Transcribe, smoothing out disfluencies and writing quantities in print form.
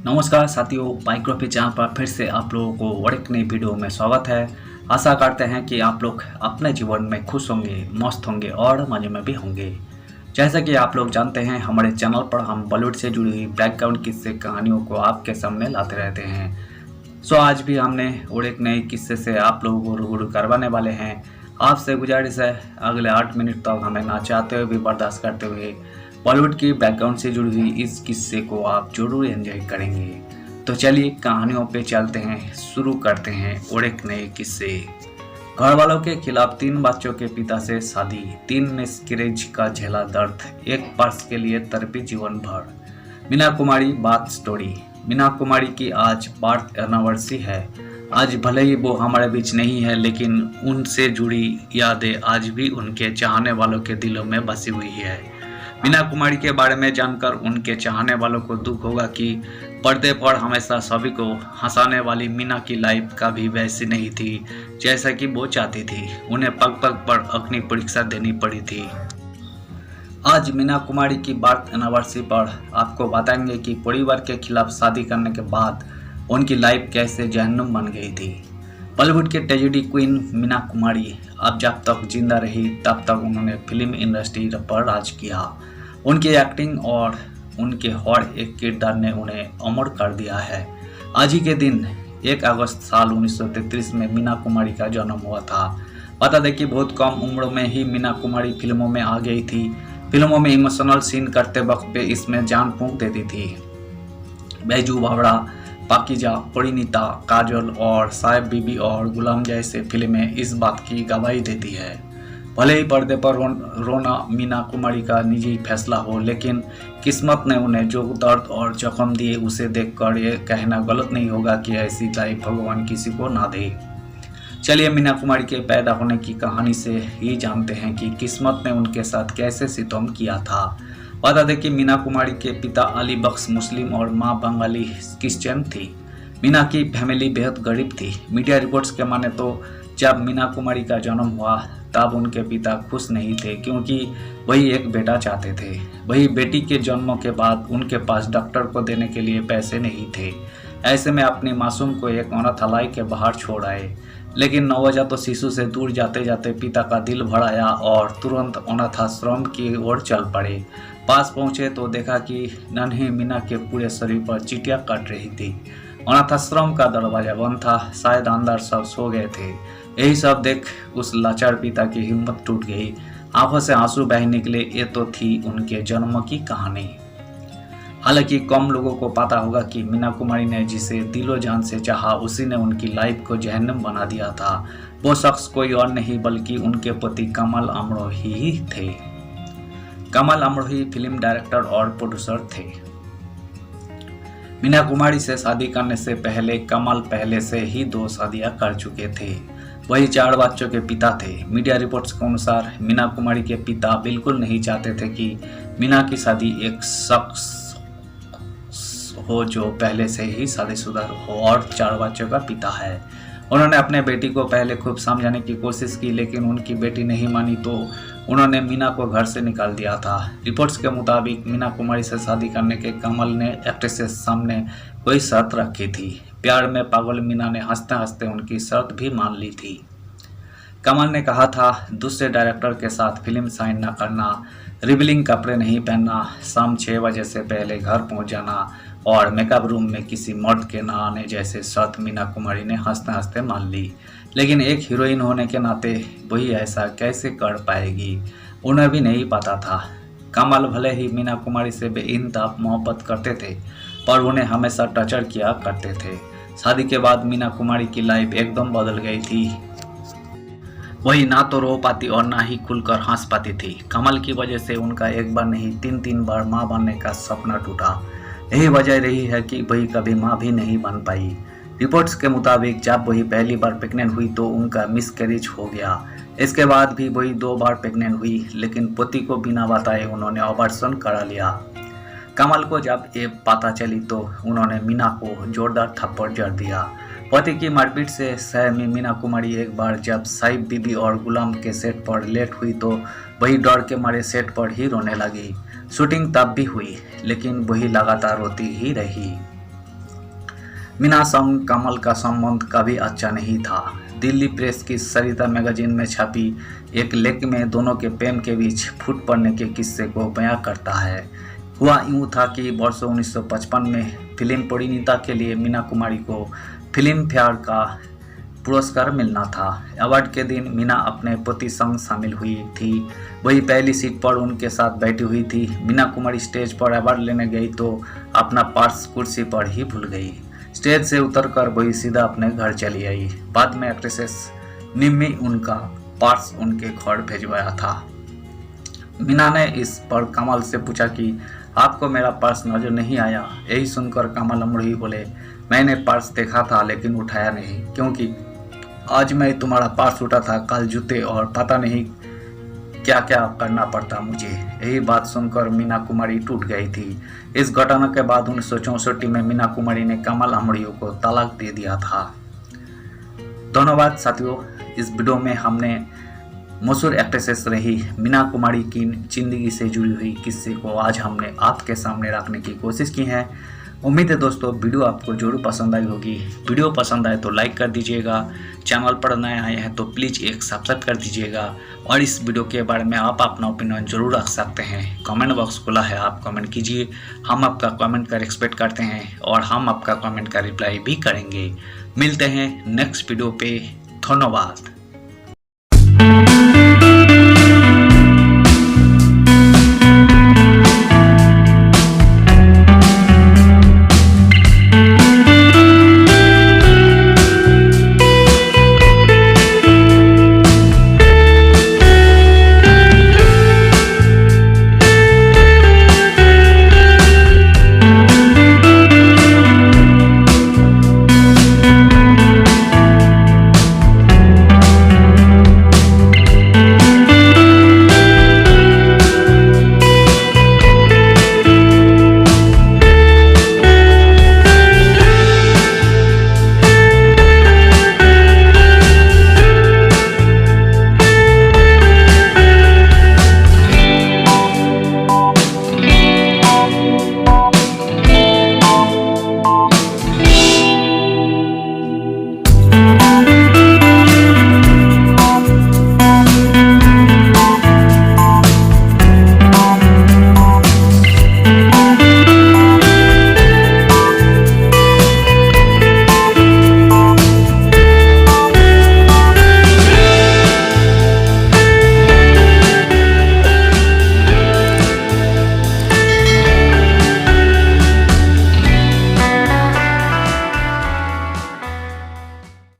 नमस्कार साथियों, biography channel पर फिर से आप लोगों को और एक नई वीडियो में स्वागत है। आशा करते हैं कि आप लोग अपने जीवन में खुश होंगे, मस्त होंगे और मज़े में भी होंगे। जैसा कि आप लोग जानते हैं, हमारे चैनल पर हम बॉलीवुड से जुड़ी हुई बैकग्राउंड किस्से कहानियों को आपके सामने लाते रहते हैं। आज भी हमने और एक नए किस्से से आप लोगों को रूबरू करवाने वाले हैं। आपसे गुजारिश है, अगले 8 मिनट तक हमें ना चाहते हुए भी बर्दाश्त करते हुए बॉलीवुड की बैकग्राउंड से जुड़ी हुई इस किस्से को आप जरूर एंजॉय करेंगे। तो चलिए कहानियों पे चलते हैं, शुरू करते हैं और एक नए किस्से। घर वालों के खिलाफ 3 बच्चों के पिता से शादी, 3 मिसकैरेज का झेला दर्द, एक पर्स के लिए तड़पी जीवन भर। मीना कुमारी बात स्टोरी। मीना कुमारी की आज बर्थ एनिवर्सरी है। आज भले ही वो हमारे बीच नहीं है, लेकिन उनसे जुड़ी यादें आज भी उनके चाहने वालों के दिलों में बसी हुई है। मीना कुमारी के बारे में जानकर उनके चाहने वालों को दुख होगा कि पर्दे पर हमेशा सभी को हंसाने वाली मीना की लाइफ कभी वैसी नहीं थी जैसा कि वो चाहती थी। उन्हें पग पग पर अग्नि परीक्षा देनी पड़ी थी। आज मीना कुमारी की बर्थ एनिवर्सरी पर आपको बताएंगे कि परिवार के खिलाफ शादी करने के बाद उनकी लाइफ कैसे जहन्नुम बन गई थी। बॉलीवुड के ट्रेजेडी क्वीन मीना कुमारी अब जब तक जिंदा रही तब तक उन्होंने फिल्म इंडस्ट्री पर राज किया। उनकी एक्टिंग और उनके हर एक किरदार ने उन्हें अमर कर दिया है। आज ही के दिन 1 अगस्त साल 1933 में मीना कुमारी का जन्म हुआ था। बता दें कि बहुत कम उम्र में ही मीना कुमारी फिल्मों में आ गई थी। फिल्मों में इमोशनल सीन करते वक्त पे इसमें जान फूंक देती थी। बैजू बावड़ा, पाकीजा, परिणीता, काजल और साहेब बीबी और गुलाम जैसे फिल्में इस बात की गवाही देती है। भले ही पर्दे पर रोना मीना कुमारी का निजी फैसला हो, लेकिन किस्मत ने उन्हें जो दर्द और जख्म दिए उसे देखकर ये कहना गलत नहीं होगा कि ऐसी लाइफ भगवान किसी को ना दे। चलिए मीना कुमारी के पैदा होने की कहानी से ही जानते हैं कि किस्मत ने उनके साथ कैसे सितम किया था। बता दें कि मीना कुमारी के पिता अली बख्श मुस्लिम और मां बंगाली क्रिश्चियन थी। मीना की फैमिली बेहद गरीब थी। मीडिया रिपोर्ट्स के माने तो जब मीना कुमारी का जन्म हुआ तब उनके पिता खुश नहीं थे, क्योंकि वही एक बेटा चाहते थे। वही बेटी के जन्म के बाद उनके पास डॉक्टर को देने के लिए पैसे नहीं थे। ऐसे में अपनी मासूम को एक अनाथालय के बाहर छोड़ आए, लेकिन नवजात शिशु से दूर जाते जाते पिता का दिल भर आया और तुरंत अनाथाश्रम की ओर चल पड़े। पास पहुंचे तो देखा कि नन्ही मीना के पूरे शरीर पर चींटियां काट रही थी। अनाथाश्रम का दरवाजा बंद था, शायद अंदर सब सो गए थे। यही सब देख उस लाचार पिता की हिम्मत टूट गई, आंखों से आंसू बह निकले। ये तो थी उनके जन्म की कहानी। हालांकि कम लोगों को पता होगा कि मीना कुमारी ने जिसे दिलो जान से चाहा उसी ने उनकी लाइफ को जहन्नुम बना दिया था। वो शख्स कोई और नहीं बल्कि उनके पति कमल अमरोही ही थे। कमल अमरोही फिल्म डायरेक्टर और प्रोड्यूसर थे। मीना कुमारी से शादी करने से पहले कमल पहले से ही 2 शादियां कर चुके थे। वही 4 बच्चों के पिता थे। मीडिया रिपोर्ट्स के अनुसार मीना कुमारी के पिता बिल्कुल नहीं चाहते थे कि मीना की शादी एक शख्स हो जो पहले से ही शादीशुदा हो और 4 बच्चों का पिता है। उन्होंने अपने बेटी को पहले खूब समझाने की कोशिश की, लेकिन उनकी बेटी नहीं मानी तो उन्होंने मीना को घर से निकाल दिया था। रिपोर्ट्स के मुताबिक मीना कुमारी से शादी करने के कमल ने एक्ट्रेस के सामने कोई शर्त रखी थी। प्यार में पागल मीना ने हंसते हंसते उनकी शर्त भी मान ली थी। कमल ने कहा था, दूसरे डायरेक्टर के साथ फिल्म साइन न करना, रिवीलिंग कपड़े नहीं पहनना, शाम 6 बजे से पहले घर पहुंच जाना और मेकअप रूम में किसी मर्द के न आने जैसे शर्त मीना कुमारी ने हंसते हंसते मान ली। लेकिन एक हीरोइन होने के नाते वही ऐसा कैसे कर पाएगी, उन्हें भी नहीं पता था। कमल भले ही मीना कुमारी से बेइंतहा मोहब्बत करते थे, पर उन्हें हमेशा टर्चर किया करते थे। शादी के बाद मीना कुमारी की लाइफ एकदम बदल गई थी। वही ना तो रो पाती और ना ही खुलकर हंस पाती थी। कमल की वजह से उनका एक बार नहीं 3-3 बार माँ बनने का सपना टूटा। यही वजह रही है कि वही कभी माँ भी नहीं बन पाई। रिपोर्ट्स के मुताबिक जब वही पहली बार प्रेग्नेंट हुई तो उनका मिसकैरेज हो गया। इसके बाद भी वही 2 बार प्रेग्नेंट हुई, लेकिन पति को बिना बताए उन्होंने ऑपरेशन करा लिया। कमल को जब ये पता चली तो उन्होंने मीना को जोरदार थप्पड़ जड़ दिया। पति की मारपीट से सहमी मीना कुमारी एक बार जब साहिब बीबी और गुलाम के सेट पर लेट हुई तो वही डर के मारे सेट पर ही रोने लगी। शूटिंग तब भी हुई, लेकिन वही लगातार रोती ही रही। मीना संग कमल का संबंध कभी अच्छा नहीं था। दिल्ली प्रेस की सरिता मैगजीन में छपी एक लेख में दोनों के प्रेम के बीच फूट पड़ने के किस्से को बयां करता है। हुआ यूं था कि वर्ष 1955 में फिल्म परिणीता के लिए मीना कुमारी को फिल्म फेयर का पुरस्कार मिलना था। अवार्ड के दिन मीना अपने पति संग शामिल हुई थी। वही पहली सीट पर उनके साथ बैठी हुई थी। मीना कुमारी स्टेज पर अवार्ड लेने गई तो अपना पर्स कुर्सी पर ही भूल गई। स्टेज से उतरकर वही सीधा अपने घर चली आई। बाद में एक्ट्रेसेस निम्मी उनका पर्स उनके घर भिजवाया था। मीना ने इस पर कमल से पूछा कि आपको मेरा पर्स नजर नहीं आया। यही सुनकर कमल अमड़ी बोले, मैंने पर्स देखा था लेकिन उठाया नहीं, क्योंकि आज मैं तुम्हारा पर्स उठा था, कल जूते और पता नहीं क्या क्या करना पड़ता मुझे। यही बात सुनकर मीना कुमारी टूट गई थी। इस घटना के बाद 1964 में मीना कुमारी ने कमल अमड़ियों को तलाक दे दिया था। धन्यवाद साथियों, इस वीडियो में हमने मशहूर एक्ट्रेसेस रही मीना कुमारी की जिंदगी से जुड़ी हुई किस्से को आज हमने आपके सामने रखने की कोशिश की है। उम्मीद है दोस्तों वीडियो आपको जरूर पसंद आई होगी। वीडियो पसंद आए तो लाइक कर दीजिएगा। चैनल पर नए आए हैं तो प्लीज़ एक सब्सक्राइब कर दीजिएगा। और इस वीडियो के बारे में आप अपना ओपिनियन जरूर रख सकते हैं। कमेंट बॉक्स खुला है, आप कमेंट कीजिए। हम आपका कमेंट का रिस्पेक्ट करते हैं और हम आपका कमेंट का रिप्लाई भी करेंगे। मिलते हैं नेक्स्ट वीडियो पे। धन्यवाद।